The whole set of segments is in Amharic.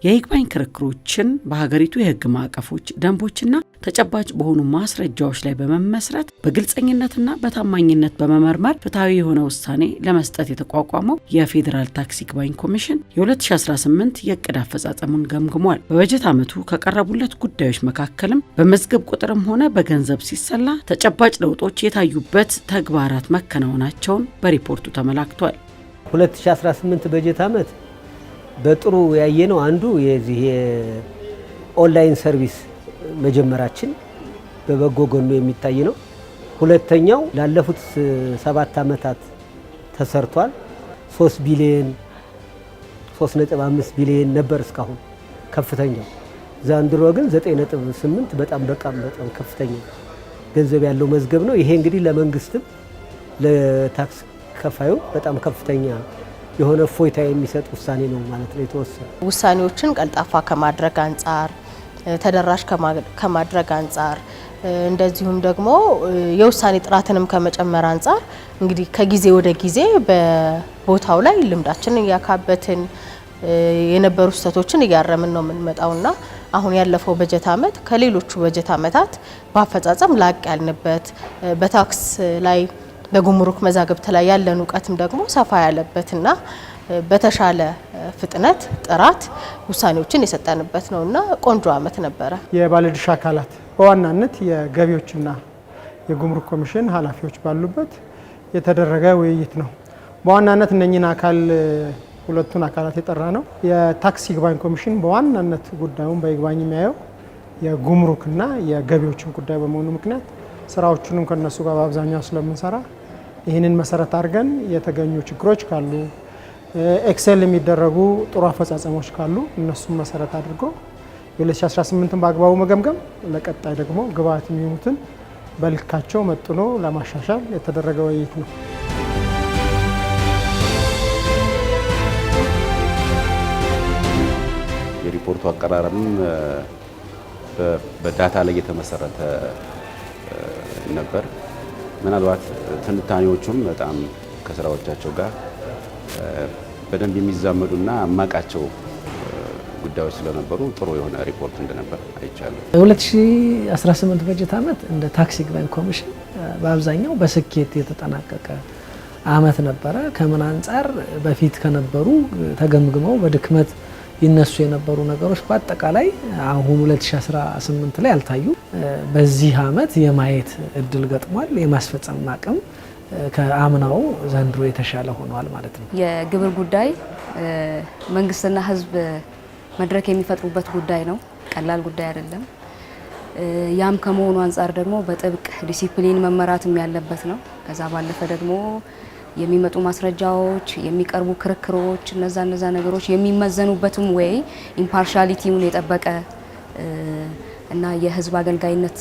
የይግባኝ ክርክሮችን በሀገሪቱ የህግ ማዕቀፎች፣ ደንቦችና ተጨባጭ በሆኑ ማስረጃዎች ላይ በመመስረት በግልጸኝነትና በታማኝነት በመመርመር ፍትሐዊ የሆነ ውሳኔ ለመስጠት የተቋቋመው የፌዴራል ታክስ ይግባኝ ኮሚሽን የ2018 የዕቅድ አፈጻጸሙን ገምግሟል። በበጀት ዓመቱ ከቀረቡለት ጉዳዮች መካከልም በመዝገብ ቁጥርም ሆነ በገንዘብ ሲሰላ ተጨባጭ ለውጦች የታዩበት ተግባራት መከናወናቸውን በሪፖርቱ ተመላክቷል። 2018 በጀት ዓመት በጥሩ ያየነው አንዱ የዚህ የኦንላይን ሰርቪስ መጀመራችን በበጎ ጎኑ የሚታይ ነው። ሁለተኛው ላለፉት 7 ዓመታት ተሰርቷል። 3 ቢሊዮን 3.5 ቢሊዮን ነበር እስካሁን ከፍተኛው። ዘንድሮ ግን 9.8 በጣም ከፍተኛ ገንዘብ ያለው መዝገብ ነው። ይሄ እንግዲህ ለመንግስትም ለታክስ ከፋዩ በጣም ከፍተኛ የሆነ ፎይታ የሚሰጥ ውሳኔ ነው ማለት ነው። የተወሰነ ውሳኔዎችን ቀልጣፋ ከማድረግ አንጻር፣ ተደራሽ ከማድረግ አንጻር፣ እንደዚሁም ደግሞ የውሳኔ ጥራትንም ከመጨመር አንጻር እንግዲህ ከጊዜ ወደ ጊዜ በቦታው ላይ ልምዳችንን እያካበትን የነበሩ ስህተቶችን እያረምን ነው የምንመጣውና አሁን ያለፈው በጀት ዓመት ከሌሎቹ በጀት ዓመታት በአፈጻጸም ላቅ ያልንበት በታክስ ላይ በጉምሩክ መዛግብት ላይ ያለን እውቀትም ደግሞ ሰፋ ያለበትና በተሻለ ፍጥነት ጥራት ውሳኔዎችን የሰጠንበት ነውና ቆንጆ ዓመት ነበረ። የባለድርሻ አካላት በዋናነት የገቢዎችና የጉምሩክ ኮሚሽን ኃላፊዎች ባሉበት የተደረገ ውይይት ነው። በዋናነት ሁለቱን አካላት የጠራ ነው። የታክስ ይግባኝ ኮሚሽን በዋናነት ጉዳዩን በይግባኝ የሚያየው የጉምሩክና የገቢዎችን ጉዳይ በመሆኑ ምክንያት ስራዎቹንም ከነሱ ጋር በአብዛኛው ስለምንሰራ ይህንን መሰረት አድርገን የተገኙ ችግሮች ካሉ ኤክሴል የሚደረጉ ጥሩ አፈጻጸሞች ካሉ እነሱን መሰረት አድርጎ የ2018ን በአግባቡ መገምገም ለቀጣይ ደግሞ ግብዓት የሚሆኑትን በልካቸው መጥኖ ለማሻሻል የተደረገ ውይይት ነው። የሪፖርቱ አቀራረብም በዳታ ላይ የተመሰረተ ነበር። ምናልባት ትንታኔዎቹም በጣም ከስራዎቻቸው ጋር በደንብ የሚዛመዱና አማቃቸው ጉዳዮች ስለነበሩ ጥሩ የሆነ ሪፖርት እንደነበር አይቻለሁ። 2018 በጀት ዓመት እንደ ታክስ ይግባኝ ኮሚሽን በአብዛኛው በስኬት የተጠናቀቀ ዓመት ነበረ። ከምን አንጻር በፊት ከነበሩ ተገምግመው በድክመት ይነሱ የነበሩ ነገሮች በአጠቃላይ አሁን 2018 ላይ አልታዩ። በዚህ ዓመት የማየት እድል ገጥሟል። የማስፈጸም አቅም ከአምናው ዘንድሮ የተሻለ ሆኗል ማለት ነው። የግብር ጉዳይ መንግስትና ህዝብ መድረክ የሚፈጥሩበት ጉዳይ ነው። ቀላል ጉዳይ አይደለም። ያም ከመሆኑ አንጻር ደግሞ በጥብቅ ዲሲፕሊን መመራትም ያለበት ነው። ከዛ ባለፈ ደግሞ የሚመጡ ማስረጃዎች፣ የሚቀርቡ ክርክሮች እነዛ ነገሮች የሚመዘኑበትም ወይ ኢምፓርሻሊቲውን የጠበቀ እና የህዝብ አገልጋይነት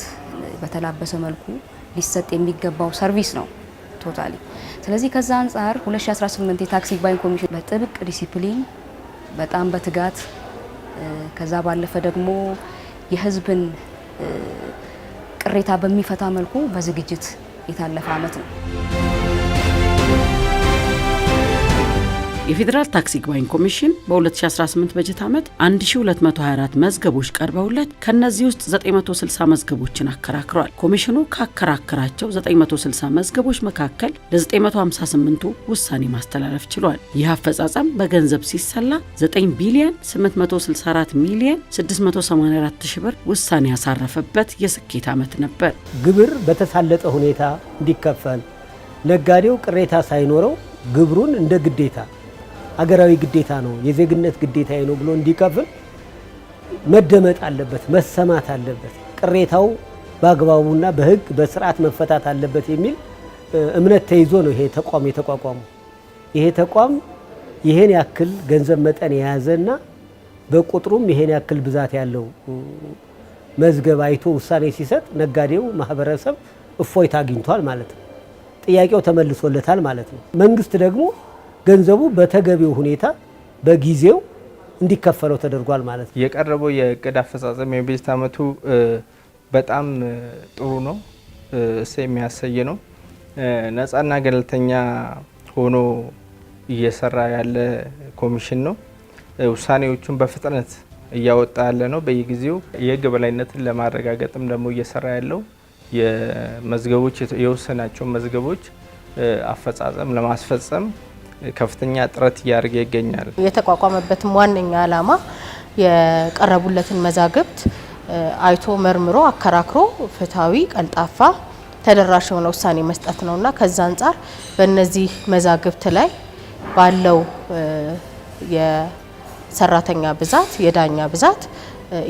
በተላበሰ መልኩ ሊሰጥ የሚገባው ሰርቪስ ነው ቶታሊ። ስለዚህ ከዛ አንጻር 2018 የታክስ ይግባኝ ኮሚሽን በጥብቅ ዲሲፕሊን በጣም በትጋት ከዛ ባለፈ ደግሞ የህዝብን ቅሬታ በሚፈታ መልኩ በዝግጅት የታለፈ ዓመት ነው። የፌዴራል ታክስ ይግባኝ ኮሚሽን በ2018 በጀት ዓመት 1224 መዝገቦች ቀርበውለት ከነዚህ ውስጥ 960 መዝገቦችን አከራክሯል። ኮሚሽኑ ካከራከራቸው 960 መዝገቦች መካከል ለ958ቱ ውሳኔ ማስተላለፍ ችሏል። ይህ አፈጻጸም በገንዘብ ሲሰላ 9 ቢሊዮን 864 ሚሊዮን 684 ሺህ ብር ውሳኔ ያሳረፈበት የስኬት ዓመት ነበር። ግብር በተሳለጠ ሁኔታ እንዲከፈል ነጋዴው ቅሬታ ሳይኖረው ግብሩን እንደ ግዴታ አገራዊ ግዴታ ነው፣ የዜግነት ግዴታ ነው ብሎ እንዲከፍል መደመጥ አለበት፣ መሰማት አለበት። ቅሬታው በአግባቡና በሕግ በስርዓት መፈታት አለበት የሚል እምነት ተይዞ ነው ይሄ ተቋም የተቋቋመው። ይሄ ተቋም ይሄን ያክል ገንዘብ መጠን የያዘና በቁጥሩም ይሄን ያክል ብዛት ያለው መዝገብ አይቶ ውሳኔ ሲሰጥ ነጋዴው ማህበረሰብ እፎይታ አግኝቷል ማለት ነው። ጥያቄው ተመልሶለታል ማለት ነው። መንግስት ደግሞ ገንዘቡ በተገቢው ሁኔታ በጊዜው እንዲከፈለው ተደርጓል ማለት ነው። የቀረበው የዕቅድ አፈጻጸም የበጀት ዓመቱ በጣም ጥሩ ነው፣ የሚያሰይ ነው። ነፃና ገለልተኛ ሆኖ እየሰራ ያለ ኮሚሽን ነው። ውሳኔዎቹን በፍጥነት እያወጣ ያለ ነው በየጊዜው። የህግ በላይነትን ለማረጋገጥም ደግሞ እየሰራ ያለው የመዝገቦች የወሰናቸው መዝገቦች አፈጻጸም ለማስፈጸም ከፍተኛ ጥረት እያደረገ ይገኛል። የተቋቋመበትም ዋነኛ ዓላማ የቀረቡለትን መዛግብት አይቶ መርምሮ አከራክሮ ፍትሃዊ፣ ቀልጣፋ፣ ተደራሽ የሆነ ውሳኔ መስጠት ነውና ከዛ አንጻር በእነዚህ መዛግብት ላይ ባለው የሰራተኛ ብዛት፣ የዳኛ ብዛት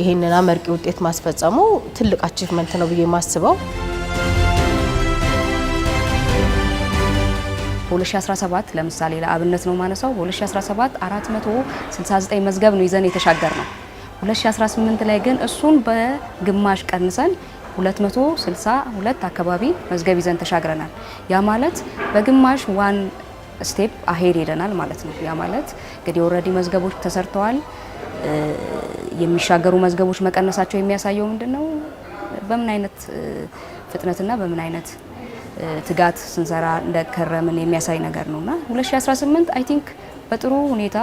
ይህንን አመርቂ ውጤት ማስፈጸሙ ትልቅ አቺቭመንት ነው ብዬ ማስበው። በ2017 ለምሳሌ ለአብነት ነው ማነሳው። በ2017 469 መዝገብ ነው ይዘን የተሻገር ነው። 2018 ላይ ግን እሱን በግማሽ ቀንሰን 262 አካባቢ መዝገብ ይዘን ተሻግረናል። ያ ማለት በግማሽ ዋን ስቴፕ አሄድ ሄደናል ማለት ነው። ያ ማለት እንግዲህ ኦልሬዲ መዝገቦች ተሰርተዋል። የሚሻገሩ መዝገቦች መቀነሳቸው የሚያሳየው ምንድነው? በምን አይነት ፍጥነትና በምን አይነት ትጋት ስንሰራ እንደከረምን የሚያሳይ ነገር ነውና 2018 አይ ቲንክ በጥሩ ሁኔታ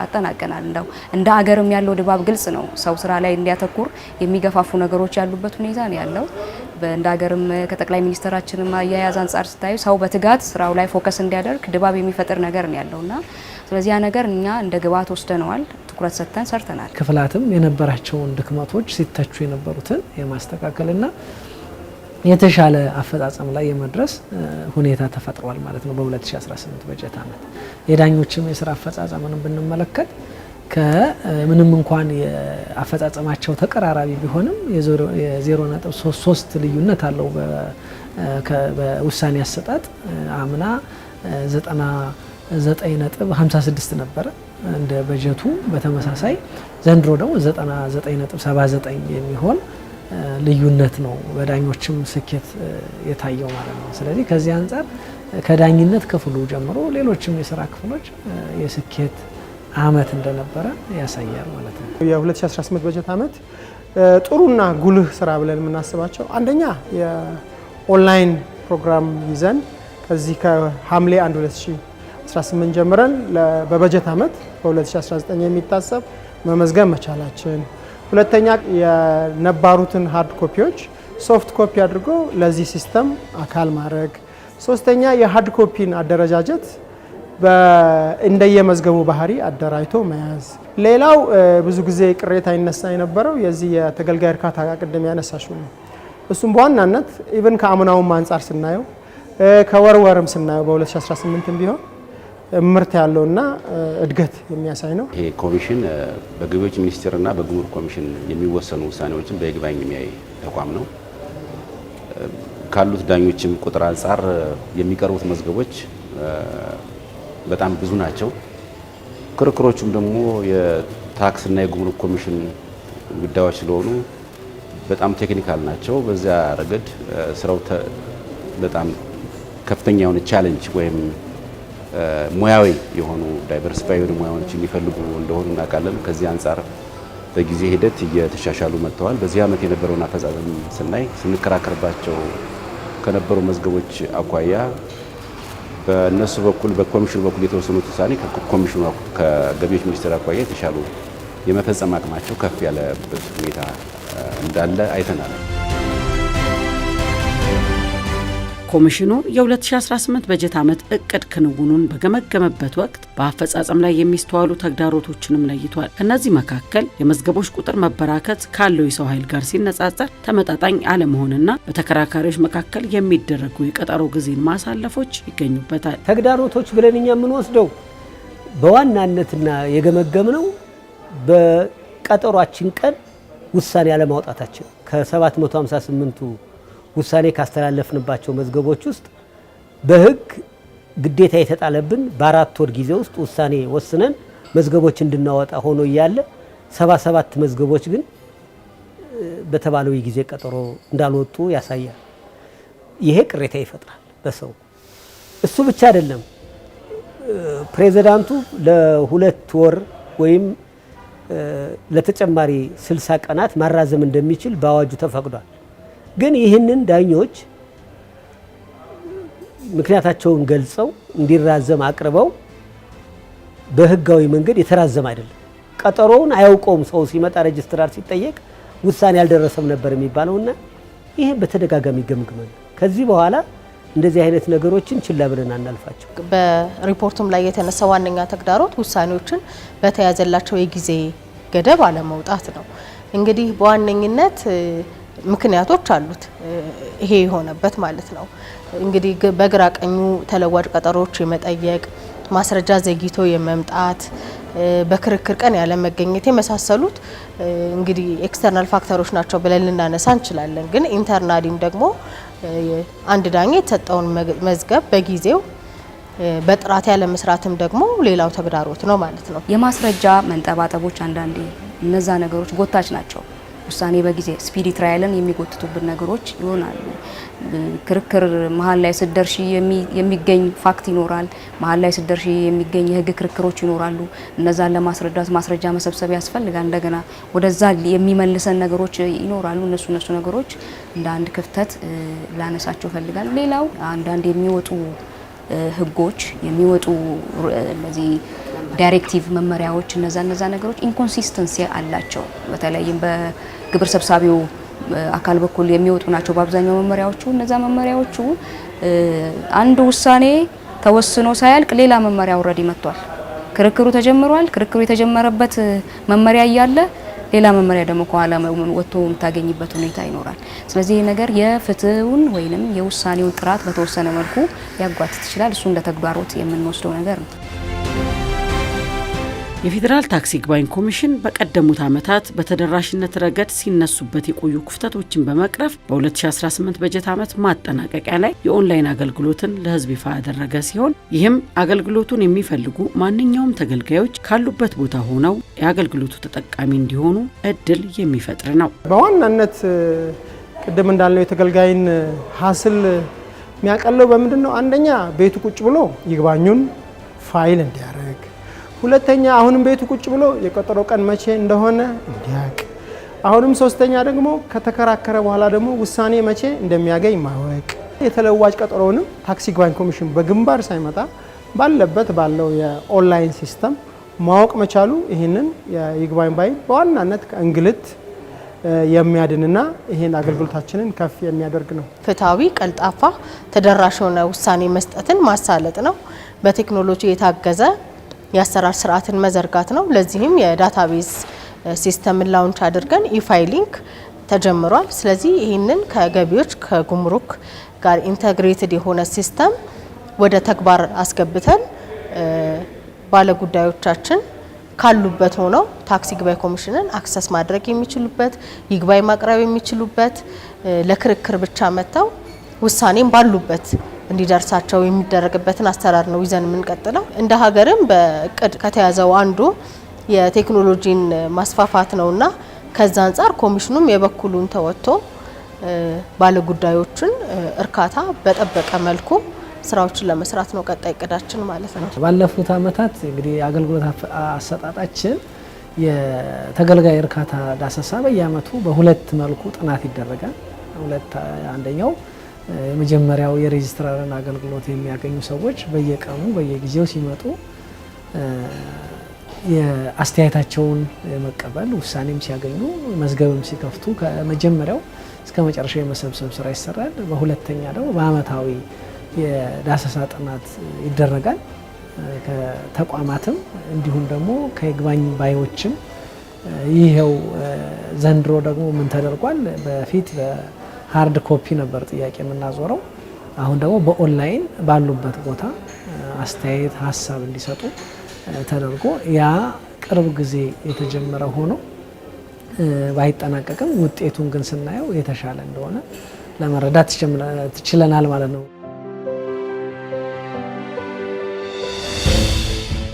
አጠናቀናል። እንደው እንደ ሀገርም ያለው ድባብ ግልጽ ነው። ሰው ስራ ላይ እንዲያተኩር የሚገፋፉ ነገሮች ያሉበት ሁኔታ ነው ያለው። እንደ ሀገርም ከጠቅላይ ሚኒስትራችንም አያያዝ አንጻር ስታዩ ሰው በትጋት ስራው ላይ ፎከስ እንዲያደርግ ድባብ የሚፈጥር ነገር ነው ያለውና ስለዚህ ያ ነገር እኛ እንደ ግብዓት ወስደነዋል፣ ትኩረት ሰጥተን ሰርተናል። ክፍላትም የነበራቸውን ድክመቶች ሲተቹ የነበሩትን የማስተካከልና የተሻለ አፈጻጸም ላይ የመድረስ ሁኔታ ተፈጥሯል ማለት ነው። በ2018 በጀት ዓመት የዳኞችም የስራ አፈጻጸምንም ብንመለከት ከምንም እንኳን የአፈጻጸማቸው ተቀራራቢ ቢሆንም የ0.33 ልዩነት አለው። በውሳኔ አሰጣጥ አምና 99.56 ነበረ እንደ በጀቱ፣ በተመሳሳይ ዘንድሮ ደግሞ 99.79 የሚሆን ልዩነት ነው በዳኞችም ስኬት የታየው ማለት ነው። ስለዚህ ከዚህ አንጻር ከዳኝነት ክፍሉ ጀምሮ ሌሎችም የስራ ክፍሎች የስኬት አመት እንደነበረ ያሳያል ማለት ነው። የ2018 በጀት አመት ጥሩና ጉልህ ስራ ብለን የምናስባቸው አንደኛ የኦንላይን ፕሮግራም ይዘን ከዚህ ከሐምሌ 1 2018 ጀምረን በበጀት አመት በ2019 የሚታሰብ መመዝገብ መቻላችን፣ ሁለተኛ የነባሩትን ሃርድ ኮፒዎች ሶፍት ኮፒ አድርጎ ለዚህ ሲስተም አካል ማድረግ፣ ሶስተኛ የሃርድ ኮፒን አደረጃጀት እንደየመዝገቡ ባህሪ አደራጅቶ መያዝ። ሌላው ብዙ ጊዜ ቅሬታ ይነሳ የነበረው የዚህ የተገልጋይ እርካታ ቅድም ያነሳሽው ነው። እሱም በዋናነት ኢቭን ከአምናውም አንጻር ስናየው ከወርወርም ስናየው በ2018 ቢሆን ምርት ያለውና እድገት የሚያሳይ ነው። ይሄ ኮሚሽን በገቢዎች ሚኒስቴርና በጉምሩክ ኮሚሽን የሚወሰኑ ውሳኔዎችን በይግባኝ የሚያይ ተቋም ነው። ካሉት ዳኞችም ቁጥር አንጻር የሚቀርቡት መዝገቦች በጣም ብዙ ናቸው። ክርክሮቹም ደግሞ የታክስና የጉምሩክ ኮሚሽን ጉዳዮች ስለሆኑ በጣም ቴክኒካል ናቸው። በዚያ ረገድ ስራው በጣም ከፍተኛ የሆነ ቻሌንጅ ወይም ሙያዊ የሆኑ ዳይቨርሲፋይ የሆኑ ሙያዎች የሚፈልጉ እንደሆኑ እናውቃለን። ከዚህ አንጻር በጊዜ ሂደት እየተሻሻሉ መጥተዋል። በዚህ ዓመት የነበረውን አፈጻጸም ስናይ ስንከራከርባቸው ከነበሩ መዝገቦች አኳያ በእነሱ በኩል በኮሚሽኑ በኩል የተወሰኑት ውሳኔ ከኮሚሽኑ ከገቢዎች ሚኒስቴር አኳያ የተሻሉ የመፈጸም አቅማቸው ከፍ ያለበት ሁኔታ እንዳለ አይተናል። ኮሚሽኑ የ2018 በጀት ዓመት እቅድ ክንውኑን በገመገመበት ወቅት በአፈጻጸም ላይ የሚስተዋሉ ተግዳሮቶችንም ለይቷል። ከእነዚህ መካከል የመዝገቦች ቁጥር መበራከት ካለው የሰው ኃይል ጋር ሲነጻጸር ተመጣጣኝ አለመሆንና በተከራካሪዎች መካከል የሚደረጉ የቀጠሮ ጊዜን ማሳለፎች ይገኙበታል። ተግዳሮቶች ብለን እኛ የምንወስደው በዋናነትና የገመገምነው በቀጠሯችን ቀን ውሳኔ አለማውጣታችን ከ758ቱ ውሳኔ ካስተላለፍንባቸው መዝገቦች ውስጥ በሕግ ግዴታ የተጣለብን በ4 ወር ጊዜ ውስጥ ውሳኔ ወስነን መዝገቦች እንድናወጣ ሆኖ እያለ 77 መዝገቦች ግን በተባለው የጊዜ ቀጠሮ እንዳልወጡ ያሳያል። ይሄ ቅሬታ ይፈጥራል በሰው። እሱ ብቻ አይደለም፣ ፕሬዝዳንቱ ለ2 ወር ወይም ለተጨማሪ 60 ቀናት ማራዘም እንደሚችል በአዋጁ ተፈቅዷል። ግን ይህንን ዳኞች ምክንያታቸውን ገልጸው እንዲራዘም አቅርበው በህጋዊ መንገድ የተራዘመ አይደለም። ቀጠሮውን አያውቀውም። ሰው ሲመጣ ሬጅስትራር ሲጠየቅ ውሳኔ አልደረሰም ነበር የሚባለውና ይሄ በተደጋጋሚ ገምግመን ከዚህ በኋላ እንደዚህ አይነት ነገሮችን ችላ ብለን አናልፋቸው። በሪፖርቱም ላይ የተነሳ ዋነኛ ተግዳሮት ውሳኔዎችን በተያዘላቸው የጊዜ ገደብ አለመውጣት ነው። እንግዲህ በዋነኝነት ምክንያቶች አሉት ይሄ የሆነበት ማለት ነው። እንግዲህ በግራ ቀኙ ተለዋጭ ቀጠሮች የመጠየቅ፣ ማስረጃ ዘግይቶ የመምጣት፣ በክርክር ቀን ያለ መገኘት የመሳሰሉት እንግዲህ ኤክስተርናል ፋክተሮች ናቸው ብለን ልናነሳ እንችላለን። ግን ኢንተርናሊም ደግሞ አንድ ዳኛ የተሰጠውን መዝገብ በጊዜው በጥራት ያለ መስራትም ደግሞ ሌላው ተግዳሮት ነው ማለት ነው። የማስረጃ መንጠባጠቦች አንዳንዴ እነዛ ነገሮች ጎታች ናቸው። ውሳኔ በጊዜ ስፒዲ ትራያልን የሚጎትቱብን ነገሮች ይሆናሉ። ክርክር መሀል ላይ ስደርሺ የሚገኝ ፋክት ይኖራል። መሀል ላይ ስደርሺ የሚገኝ የህግ ክርክሮች ይኖራሉ። እነዛን ለማስረዳት ማስረጃ መሰብሰብ ያስፈልጋል። እንደገና ወደዛ የሚመልሰን ነገሮች ይኖራሉ። እነሱ ነገሮች እንደ አንድ ክፍተት ላነሳቸው ፈልጋል። ሌላው አንዳንድ የሚወጡ ህጎች የሚወጡ እነዚህ ዳይሬክቲቭ መመሪያዎች እነዛ ነገሮች ኢንኮንሲስተንሲ አላቸው። በተለይም በግብር ሰብሳቢው አካል በኩል የሚወጡ ናቸው በአብዛኛው መመሪያዎቹ። እነዛ መመሪያዎቹ አንድ ውሳኔ ተወስኖ ሳያልቅ ሌላ መመሪያ ኦልሬዲ መጥቷል። ክርክሩ ተጀምሯል። ክርክሩ የተጀመረበት መመሪያ እያለ ሌላ መመሪያ ደግሞ ከኋላ ወጥቶ የምታገኝበት ሁኔታ ይኖራል። ስለዚህ ይህ ነገር የፍትሁን ወይንም የውሳኔውን ጥራት በተወሰነ መልኩ ሊያጓትት ይችላል። እሱ እንደ ተግባሮት የምንወስደው ነገር ነው። የፌዴራል ታክስ ይግባኝ ኮሚሽን በቀደሙት ዓመታት በተደራሽነት ረገድ ሲነሱበት የቆዩ ክፍተቶችን በመቅረፍ በ2018 በጀት ዓመት ማጠናቀቂያ ላይ የኦንላይን አገልግሎትን ለሕዝብ ይፋ ያደረገ ሲሆን ይህም አገልግሎቱን የሚፈልጉ ማንኛውም ተገልጋዮች ካሉበት ቦታ ሆነው የአገልግሎቱ ተጠቃሚ እንዲሆኑ እድል የሚፈጥር ነው። በዋናነት ቅድም እንዳልነው የተገልጋይን ሀስል የሚያቀለው በምንድን ነው? አንደኛ ቤቱ ቁጭ ብሎ ይግባኙን ፋይል እንዲያደርግ፣ ሁለተኛ አሁንም ቤቱ ቁጭ ብሎ የቀጠሮ ቀን መቼ እንደሆነ እንዲያውቅ፣ አሁንም ሶስተኛ ደግሞ ከተከራከረ በኋላ ደግሞ ውሳኔ መቼ እንደሚያገኝ ማወቅ፣ የተለዋጭ ቀጠሮውንም ታክስ ይግባኝ ኮሚሽን በግንባር ሳይመጣ ባለበት ባለው የኦንላይን ሲስተም ማወቅ መቻሉ ይህንን የይግባኝ ባይ በዋናነት ከእንግልት የሚያድንና ይህን አገልግሎታችንን ከፍ የሚያደርግ ነው። ፍትሃዊ፣ ቀልጣፋ፣ ተደራሽ የሆነ ውሳኔ መስጠትን ማሳለጥ ነው። በቴክኖሎጂ የታገዘ የአሰራር ስርዓትን መዘርጋት ነው። ለዚህም የዳታቤዝ ሲስተምን ላውንች አድርገን ኢፋይሊንግ ተጀምሯል። ስለዚህ ይህንን ከገቢዎች ከጉምሩክ ጋር ኢንተግሬትድ የሆነ ሲስተም ወደ ተግባር አስገብተን ባለጉዳዮቻችን ካሉበት ሆነው ታክስ ይግባኝ ኮሚሽንን አክሰስ ማድረግ የሚችሉበት፣ ይግባኝ ማቅረብ የሚችሉበት፣ ለክርክር ብቻ መጥተው ውሳኔም ባሉበት እንዲደርሳቸው የሚደረግበትን አሰራር ነው ይዘን የምንቀጥለው። እንደ ሀገርም በእቅድ ከተያዘው አንዱ የቴክኖሎጂን ማስፋፋት ነውና ከዛ አንጻር ኮሚሽኑም የበኩሉን ተወጥቶ ባለጉዳዮችን እርካታ በጠበቀ መልኩ ስራዎችን ለመስራት ነው ቀጣይ እቅዳችን ማለት ነው። ባለፉት ዓመታት እንግዲህ አገልግሎት አሰጣጣችን የተገልጋይ እርካታ ዳሰሳ በየዓመቱ በሁለት መልኩ ጥናት ይደረጋል። አንደኛው የመጀመሪያው የሬጅስትራርን አገልግሎት የሚያገኙ ሰዎች በየቀኑ በየጊዜው ሲመጡ የአስተያየታቸውን መቀበል፣ ውሳኔም ሲያገኙ መዝገብም ሲከፍቱ ከመጀመሪያው እስከ መጨረሻው የመሰብሰብ ስራ ይሰራል። በሁለተኛ ደግሞ በአመታዊ የዳሰሳ ጥናት ይደረጋል። ከተቋማትም እንዲሁም ደግሞ ከይግባኝ ባዮችም ይሄው ዘንድሮ ደግሞ ምን ተደርጓል? በፊት በሃርድ ኮፒ ነበር ጥያቄ የምናዞረው። አሁን ደግሞ በኦንላይን ባሉበት ቦታ አስተያየት ሀሳብ እንዲሰጡ ተደርጎ ያ ቅርብ ጊዜ የተጀመረ ሆኖ ባይጠናቀቅም ውጤቱን ግን ስናየው የተሻለ እንደሆነ ለመረዳት ችለናል ማለት ነው።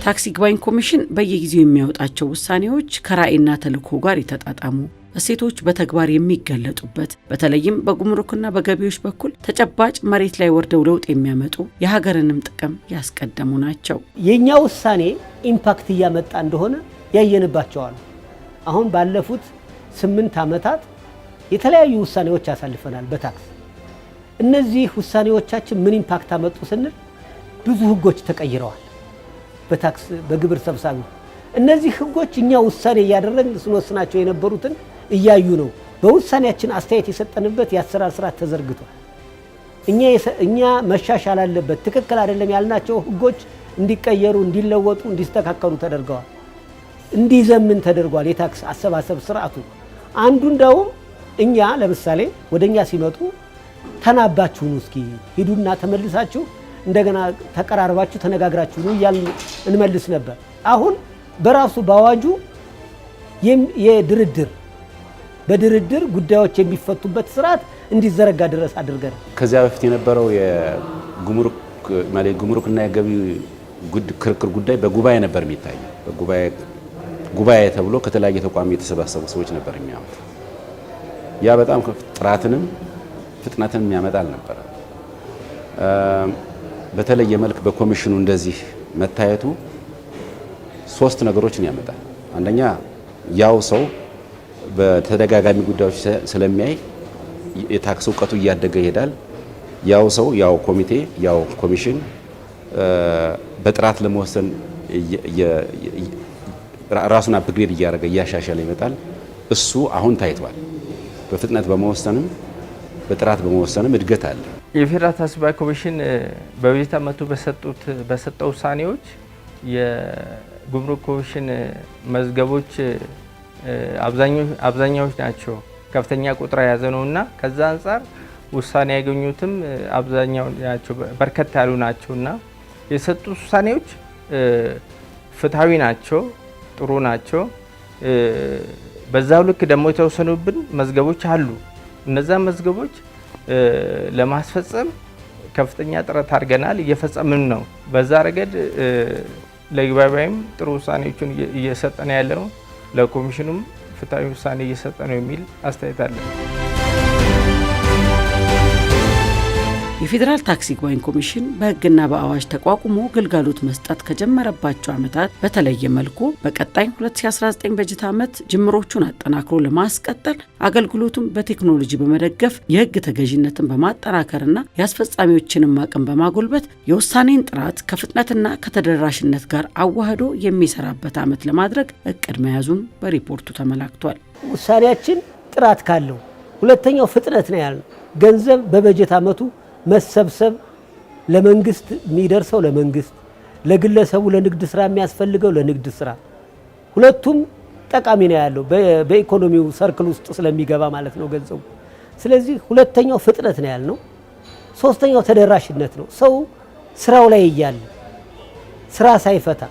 ታክስ ይግባኝ ኮሚሽን በየጊዜው የሚያወጣቸው ውሳኔዎች ከራዕይና ተልዕኮ ጋር የተጣጣሙ፣ እሴቶች በተግባር የሚገለጡበት፣ በተለይም በጉምሩክና በገቢዎች በኩል ተጨባጭ መሬት ላይ ወርደው ለውጥ የሚያመጡ የሀገርንም ጥቅም ያስቀደሙ ናቸው። የኛ ውሳኔ ኢምፓክት እያመጣ እንደሆነ ያየንባቸዋል። አሁን ባለፉት 8 ዓመታት የተለያዩ ውሳኔዎች ያሳልፈናል በታክስ። እነዚህ ውሳኔዎቻችን ምን ኢምፓክት አመጡ ስንል ብዙ ህጎች ተቀይረዋል። በታክስ በግብር ሰብሳቢ እነዚህ ህጎች እኛ ውሳኔ እያደረግን ስንወስናቸው የነበሩትን እያዩ ነው። በውሳኔያችን አስተያየት የሰጠንበት የአሰራር ስርዓት ተዘርግቷል። እኛ መሻሻል አለበት ትክክል አይደለም ያልናቸው ህጎች እንዲቀየሩ፣ እንዲለወጡ፣ እንዲስተካከሉ ተደርገዋል። እንዲዘምን ተደርጓል። የታክስ አሰባሰብ ስርዓቱ አንዱ እንደውም እኛ ለምሳሌ ወደኛ ሲመጡ ተናባችሁ ነው እስኪ ሂዱና ተመልሳችሁ እንደገና ተቀራርባችሁ ተነጋግራችሁ ነው እያልን እንመልስ ነበር። አሁን በራሱ ባዋጁ በድርድር ጉዳዮች የሚፈቱበት ስርዓት እንዲዘረጋ ድረስ አድርገን ከዚያ በፊት የነበረው የጉምሩክና የገቢ ክርክር ጉዳይ በጉባኤ ነበር የሚታየው። ጉባኤ ተብሎ ከተለያየ ተቋም የተሰባሰቡ ሰዎች ነበር የሚያመጡ። ያ በጣም ጥራትንም ፍጥነትንም ያመጣል ነበር። በተለየ መልክ በኮሚሽኑ እንደዚህ መታየቱ 3 ነገሮችን ያመጣል። አንደኛ ያው ሰው በተደጋጋሚ ጉዳዮች ስለሚያይ የታክስ እውቀቱ እያደገ ይሄዳል። ያው ሰው ያው ኮሚቴ ያው ኮሚሽን በጥራት ለመወሰን ራሱን አፕግሬድ እያደረገ እያሻሻለ ይመጣል። እሱ አሁን ታይቷል። በፍጥነት በመወሰንም በጥራት በመወሰንም እድገት አለ። የፌዴራል ታክስ ኮሚሽን በበጀት ዓመቱ በሰጠው ውሳኔዎች የጉምሩክ ኮሚሽን መዝገቦች አብዛኛዎች ናቸው ከፍተኛ ቁጥር የያዘ ነውና ከዛ አንጻር ውሳኔ ያገኙትም አብዛኛው ናቸው በርከት ያሉ ናቸውና የሰጡት ውሳኔዎች ፍትሃዊ ናቸው፣ ጥሩ ናቸው። በዛው ልክ ደግሞ የተወሰኑብን መዝገቦች አሉ። እነዛ መዝገቦች ለማስፈጸም ከፍተኛ ጥረት አድርገናል፣ እየፈጸምን ነው። በዛ ረገድ ለግባባይም ጥሩ ውሳኔዎችን እየሰጠን ያለው ለኮሚሽኑም ፍትሃዊ ውሳኔ እየሰጠ ነው የሚል አስተያየት አለ። የፌዴራል ታክስ ይግባኝ ኮሚሽን በሕግና በአዋጅ ተቋቁሞ ግልጋሎት መስጠት ከጀመረባቸው ዓመታት በተለየ መልኩ በቀጣይ 2019 በጀት ዓመት ጅምሮቹን አጠናክሮ ለማስቀጠል አገልግሎቱን በቴክኖሎጂ በመደገፍ የሕግ ተገዥነትን በማጠናከርና የአስፈጻሚዎችንም አቅም በማጎልበት የውሳኔን ጥራት ከፍጥነትና ከተደራሽነት ጋር አዋህዶ የሚሰራበት ዓመት ለማድረግ እቅድ መያዙን በሪፖርቱ ተመላክቷል። ውሳኔያችን ጥራት ካለው፣ ሁለተኛው ፍጥነት ነው ያልነው። ገንዘብ በበጀት ዓመቱ መሰብሰብ ለመንግስት የሚደርሰው ለመንግስት፣ ለግለሰቡ ለንግድ ስራ የሚያስፈልገው ለንግድ ስራ፣ ሁለቱም ጠቃሚ ነው ያለው በኢኮኖሚው ሰርክል ውስጥ ስለሚገባ ማለት ነው ገንዘቡ። ስለዚህ ሁለተኛው ፍጥነት ነው ያልነው። ሶስተኛው ተደራሽነት ነው። ሰው ስራው ላይ እያለ ስራ ሳይፈታ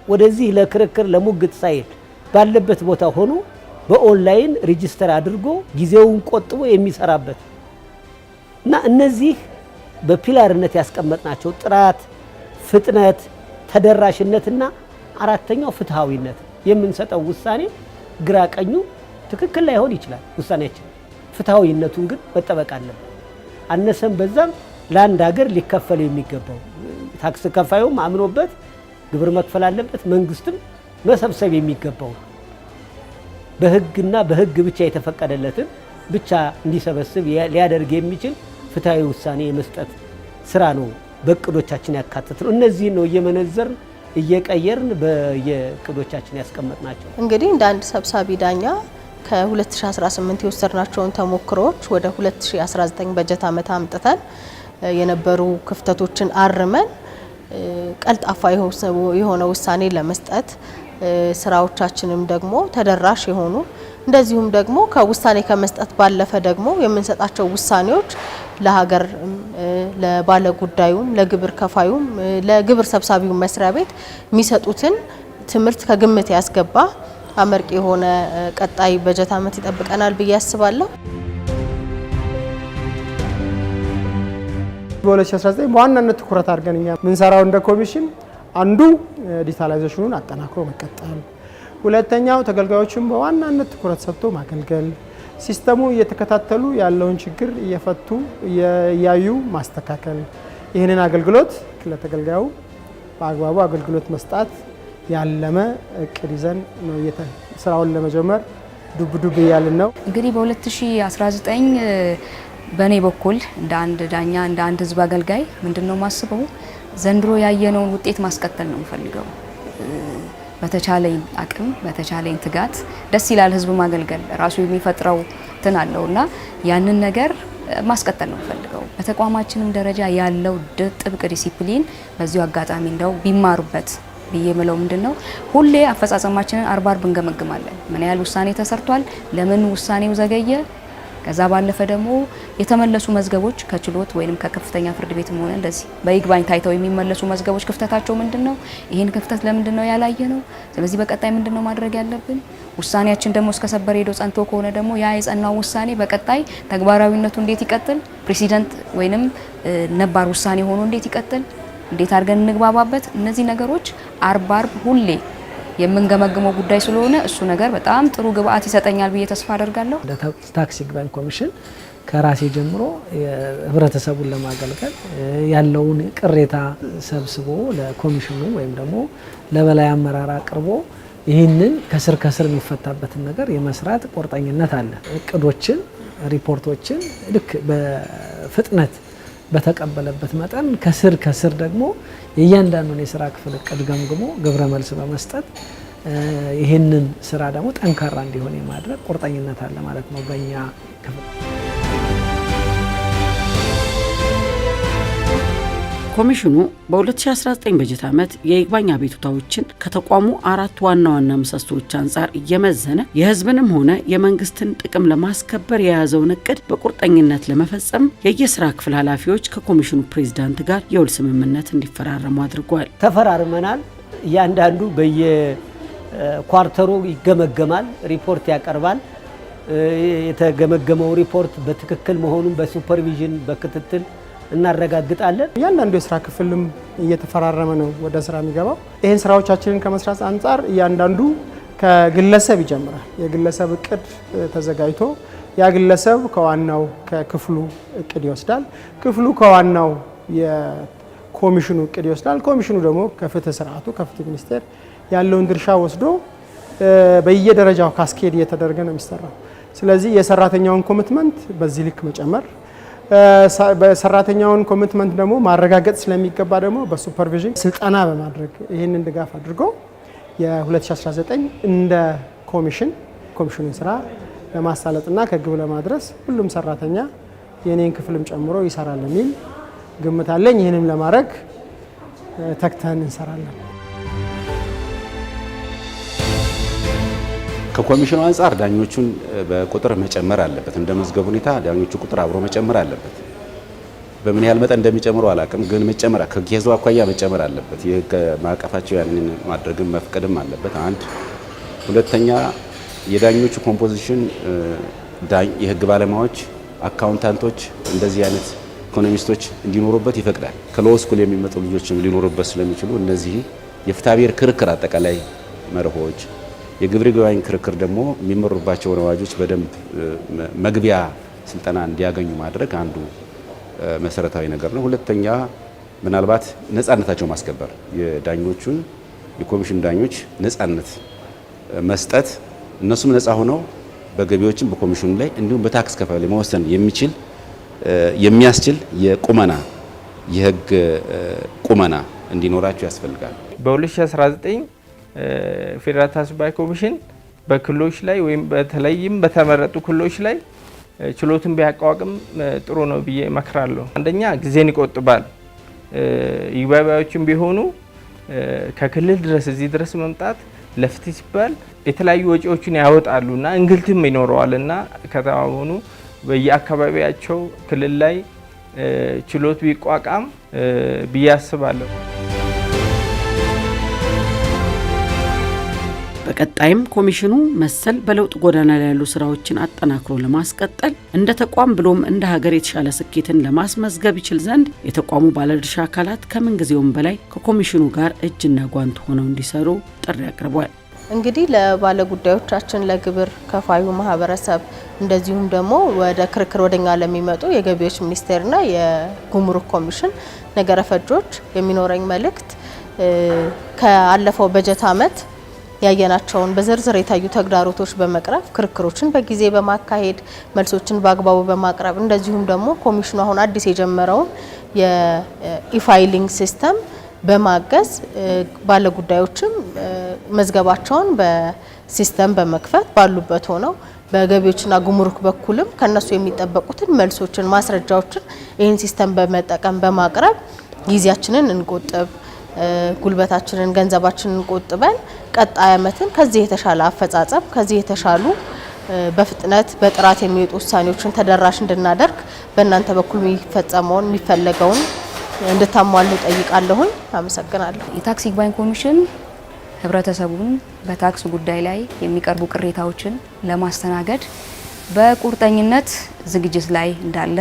ወደዚህ ለክርክር ለሙግት ሳይል ባለበት ቦታ ሆኖ በኦንላይን ሬጂስተር አድርጎ ጊዜውን ቆጥቦ የሚሰራበት እና እነዚህ በፒላርነት ያስቀመጥናቸው ጥራት፣ ፍጥነት፣ ተደራሽነትና አራተኛው ፍትሃዊነት የምንሰጠው ውሳኔ ግራ ቀኙ ትክክል ላይሆን ይችላል። ውሳኔያችን ፍትሃዊነቱን ግን መጠበቅ አለበት። አነሰም በዛም ለአንድ ሀገር ሊከፈል የሚገባው ታክስ ከፋዩም አምኖበት ግብር መክፈል አለበት። መንግስትም መሰብሰብ የሚገባው በህግና በህግ ብቻ የተፈቀደለትን ብቻ እንዲሰበስብ ሊያደርግ የሚችል ፍትሃዊ ውሳኔ የመስጠት ስራ ነው በእቅዶቻችን ያካተት ነው። እነዚህን ነው እየመነዘርን እየቀየርን በየእቅዶቻችን ያስቀመጥናቸው። እንግዲህ እንደ አንድ ሰብሳቢ ዳኛ ከ2018 የወሰድናቸውን ተሞክሮዎች ወደ 2019 በጀት ዓመት አምጥተን የነበሩ ክፍተቶችን አርመን ቀልጣፋ የሆነ ውሳኔ ለመስጠት ስራዎቻችንም ደግሞ ተደራሽ የሆኑ እንደዚሁም ደግሞ ከውሳኔ ከመስጠት ባለፈ ደግሞ የምንሰጣቸው ውሳኔዎች ለሀገር ለባለ ጉዳዩም ለግብር ከፋዩም ለግብር ሰብሳቢው መስሪያ ቤት የሚሰጡትን ትምህርት ከግምት ያስገባ አመርቂ የሆነ ቀጣይ በጀት ዓመት ይጠብቀናል ብዬ አስባለሁ። በ2019 በዋናነት ትኩረት አድርገን እኛ ምንሰራው እንደ ኮሚሽን አንዱ ዲጂታላይዜሽኑን አጠናክሮ መቀጠል፣ ሁለተኛው ተገልጋዮችን በዋናነት ትኩረት ሰጥቶ ማገልገል፣ ሲስተሙ እየተከታተሉ ያለውን ችግር እየፈቱ እያዩ ማስተካከል፣ ይህንን አገልግሎት ለተገልጋዩ በአግባቡ አገልግሎት መስጣት ያለመ እቅድ ይዘን ነው ስራውን ለመጀመር ዱብ እያልን ነው። እንግዲህ በ2019 በእኔ በኩል እንደ አንድ ዳኛ እንደ አንድ ህዝብ አገልጋይ ምንድነው ማስበው ዘንድሮ ያየነውን ውጤት ማስቀጠል ነው የምፈልገው። በተቻለኝ አቅም በተቻለኝ ትጋት ደስ ይላል ህዝብ ማገልገል ራሱ የሚፈጥረው እንትን አለውና ያንን ነገር ማስቀጠል ነው ፈልገው በተቋማችንም ደረጃ ያለው ጥብቅ ዲሲፕሊን በዚሁ አጋጣሚ እንደው ቢማሩበት ብዬ የምለው ምንድነው ሁሌ አፈጻጸማችንን 40 እንገመግማለን። ምን ያህል ውሳኔ ተሰርቷል፣ ለምን ውሳኔው ዘገየ፣ ከዛ ባለፈ ደግሞ የተመለሱ መዝገቦች ከችሎት ወይንም ከከፍተኛ ፍርድ ቤትም ሆነ እንደዚህ በይግባኝ ታይተው የሚመለሱ መዝገቦች ክፍተታቸው ምንድነው፣ ይሄን ክፍተት ለምንድነው ያላየ ነው፣ ስለዚህ በቀጣይ ምንድነው ማድረግ ያለብን፣ ውሳኔያችን ደግሞ እስከ ሰበር ሄዶ ጸንቶ ከሆነ ደግሞ ያ የጸናው ውሳኔ በቀጣይ ተግባራዊነቱ እንዴት ይቀጥል፣ ፕሬሲደንት ወይንም ነባር ውሳኔ ሆኖ እንዴት ይቀጥል፣ እንዴት አድርገን እንግባባበት። እነዚህ ነገሮች 40 ሁሌ የምንገመግመው ጉዳይ ስለሆነ እሱ ነገር በጣም ጥሩ ግብአት ይሰጠኛል ብዬ ተስፋ አደርጋለሁ። ታክስ ይግባኝ ኮሚሽን ከራሴ ጀምሮ ህብረተሰቡን ለማገልገል ያለውን ቅሬታ ሰብስቦ ለኮሚሽኑ ወይም ደግሞ ለበላይ አመራር አቅርቦ ይህንን ከስር ከስር የሚፈታበትን ነገር የመስራት ቁርጠኝነት አለ። እቅዶችን፣ ሪፖርቶችን ልክ በፍጥነት በተቀበለበት መጠን ከስር ከስር ደግሞ የእያንዳንዱን የስራ ክፍል እቅድ ገምግሞ ግብረ መልስ በመስጠት ይህንን ስራ ደግሞ ጠንካራ እንዲሆን የማድረግ ቁርጠኝነት አለ ማለት ነው በእኛ ክፍል። ኮሚሽኑ በ2019 በጀት ዓመት የይግባኝ አቤቱታዎችን ከተቋሙ 4 ዋና ዋና ምሰሶች አንጻር እየመዘነ የህዝብንም ሆነ የመንግስትን ጥቅም ለማስከበር የያዘውን እቅድ በቁርጠኝነት ለመፈጸም የየስራ ክፍል ኃላፊዎች ከኮሚሽኑ ፕሬዝዳንት ጋር የውል ስምምነት እንዲፈራረሙ አድርጓል። ተፈራርመናል። እያንዳንዱ በየኳርተሩ ይገመገማል፣ ሪፖርት ያቀርባል። የተገመገመው ሪፖርት በትክክል መሆኑን በሱፐርቪዥን በክትትል እናረጋግጣለን። እያንዳንዱ የስራ ክፍልም እየተፈራረመ ነው ወደ ስራ የሚገባው። ይህን ስራዎቻችንን ከመስራት አንጻር እያንዳንዱ ከግለሰብ ይጀምራል። የግለሰብ እቅድ ተዘጋጅቶ ያ ግለሰብ ከዋናው ከክፍሉ እቅድ ይወስዳል። ክፍሉ ከዋናው የኮሚሽኑ እቅድ ይወስዳል። ኮሚሽኑ ደግሞ ከፍትህ ስርዓቱ ከፍትህ ሚኒስቴር ያለውን ድርሻ ወስዶ በየደረጃው ካስኬድ እየተደረገ ነው የሚሰራው። ስለዚህ የሰራተኛውን ኮሚትመንት በዚህ ልክ መጨመር፣ በሰራተኛውን ኮሚትመንት ደግሞ ማረጋገጥ ስለሚገባ ደግሞ በሱፐርቪዥን ስልጠና በማድረግ ይህንን ድጋፍ አድርጎ የ2019 እንደ ኮሚሽኑን ስራ ለማሳለጥና ከግብ ለማድረስ ሁሉም ሰራተኛ የኔን ክፍልም ጨምሮ ይሰራል የሚል ግምት አለኝ። ይህንም ለማድረግ ተግተን እንሰራለን። ከኮሚሽኑ አንጻር ዳኞቹን በቁጥር መጨመር አለበት። እንደ መዝገብ ሁኔታ ዳኞቹ ቁጥር አብሮ መጨመር አለበት። በምን ያህል መጠን እንደሚጨምሩ አላውቅም፣ ግን መጨመር ከኬዙ አኳያ መጨመር አለበት። የህግ ማዕቀፋቸው ያንን ማድረግም መፍቀድም አለበት። አንድ ሁለተኛ የዳኞቹ ኮምፖዚሽን የህግ ባለሙያዎች፣ አካውንታንቶች፣ እንደዚህ አይነት ኢኮኖሚስቶች እንዲኖሩበት ይፈቅዳል። ከሎው ስኩል የሚመጡ ልጆችም ሊኖሩበት ስለሚችሉ እነዚህ የፍትሐብሔር ክርክር አጠቃላይ መርሆች የግብር ይግባኝ ክርክር ደግሞ የሚመሩባቸው አዋጆች በደንብ መግቢያ ስልጠና እንዲያገኙ ማድረግ አንዱ መሰረታዊ ነገር ነው። ሁለተኛ ምናልባት ነፃነታቸው ማስከበር፣ የዳኞቹን የኮሚሽን ዳኞች ነፃነት መስጠት፣ እነሱም ነፃ ሆነው በገቢዎችም በኮሚሽኑ ላይ እንዲሁም በታክስ ከፋይ መወሰን የሚያስችል የቁመና የህግ ቁመና እንዲኖራቸው ያስፈልጋል። በ2019 ፌዴራል ታክስ ጉባኤ ኮሚሽን በክልሎች ላይ ወይም በተለይም በተመረጡ ክልሎች ላይ ችሎትን ቢያቋቁም ጥሩ ነው ብዬ እመክራለሁ። አንደኛ ጊዜን ይቆጥባል። ይግባቢዎችም ቢሆኑ ከክልል ድረስ እዚህ ድረስ መምጣት ለፍትህ ሲባል የተለያዩ ወጪዎችን ያወጣሉና እንግልትም ይኖረዋልና ከተማሆኑ በየአካባቢያቸው ክልል ላይ ችሎት ቢቋቋም ብዬ አስባለሁ። በቀጣይም ኮሚሽኑ መሰል በለውጥ ጎዳና ላይ ያሉ ስራዎችን አጠናክሮ ለማስቀጠል እንደ ተቋም ብሎም እንደ ሀገር የተሻለ ስኬትን ለማስመዝገብ ይችል ዘንድ የተቋሙ ባለድርሻ አካላት ከምንጊዜውም በላይ ከኮሚሽኑ ጋር እጅና ጓንት ሆነው እንዲሰሩ ጥሪ አቅርቧል። እንግዲህ ለባለ ጉዳዮቻችን ለግብር ከፋዩ ማህበረሰብ እንደዚሁም ደግሞ ወደ ክርክር ወደኛ ለሚመጡ የገቢዎች ሚኒስቴርና የጉምሩክ ኮሚሽን ነገረ ፈጆች የሚኖረኝ መልእክት ከአለፈው በጀት ዓመት ያየናቸውን በዝርዝር የታዩ ተግዳሮቶች በመቅረፍ ክርክሮችን በጊዜ በማካሄድ መልሶችን በአግባቡ በማቅረብ እንደዚሁም ደግሞ ኮሚሽኑ አሁን አዲስ የጀመረውን የኢፋይሊንግ ሲስተም በማገዝ ባለጉዳዮችም መዝገባቸውን በሲስተም በመክፈት ባሉበት ሆነው በገቢዎችና ጉምሩክ በኩልም ከነሱ የሚጠበቁትን መልሶችን፣ ማስረጃዎችን ይህን ሲስተም በመጠቀም በማቅረብ ጊዜያችንን እንቆጥብ፣ ጉልበታችንን፣ ገንዘባችንን ቆጥበን ቀጣይ ዓመትን ከዚህ የተሻለ አፈጻጸም ከዚህ የተሻሉ በፍጥነት በጥራት የሚወጡ ውሳኔዎችን ተደራሽ እንድናደርግ በእናንተ በኩል የሚፈጸመውን የሚፈለገውን እንድታሟሉ ጠይቃለሁኝ። አመሰግናለሁ። የታክስ ይግባኝ ኮሚሽን ህብረተሰቡን በታክስ ጉዳይ ላይ የሚቀርቡ ቅሬታዎችን ለማስተናገድ በቁርጠኝነት ዝግጅት ላይ እንዳለ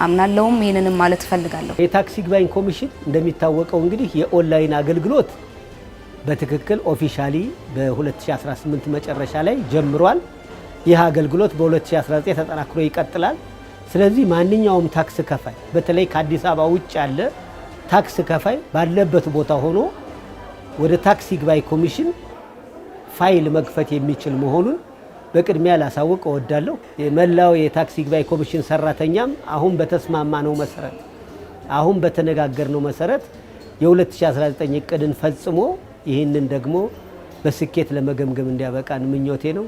አምናለሁም። ይህንንም ማለት እፈልጋለሁ። የታክስ ይግባኝ ኮሚሽን እንደሚታወቀው እንግዲህ የኦንላይን አገልግሎት በትክክል ኦፊሻሊ በ2018 መጨረሻ ላይ ጀምሯል። ይህ አገልግሎት በ2019 ተጠናክሮ ይቀጥላል። ስለዚህ ማንኛውም ታክስ ከፋይ በተለይ ከአዲስ አበባ ውጭ ያለ ታክስ ከፋይ ባለበት ቦታ ሆኖ ወደ ታክስ ይግባኝ ኮሚሽን ፋይል መክፈት የሚችል መሆኑን በቅድሚያ ላሳውቅ እወዳለሁ። የመላው የታክስ ይግባኝ ኮሚሽን ሰራተኛም አሁን በተስማማነው መሰረት አሁን በተነጋገርነው መሰረት የ2019 እቅድን ፈጽሞ ይህንን ደግሞ በስኬት ለመገምገም እንዲያበቃን ምኞቴ ነው።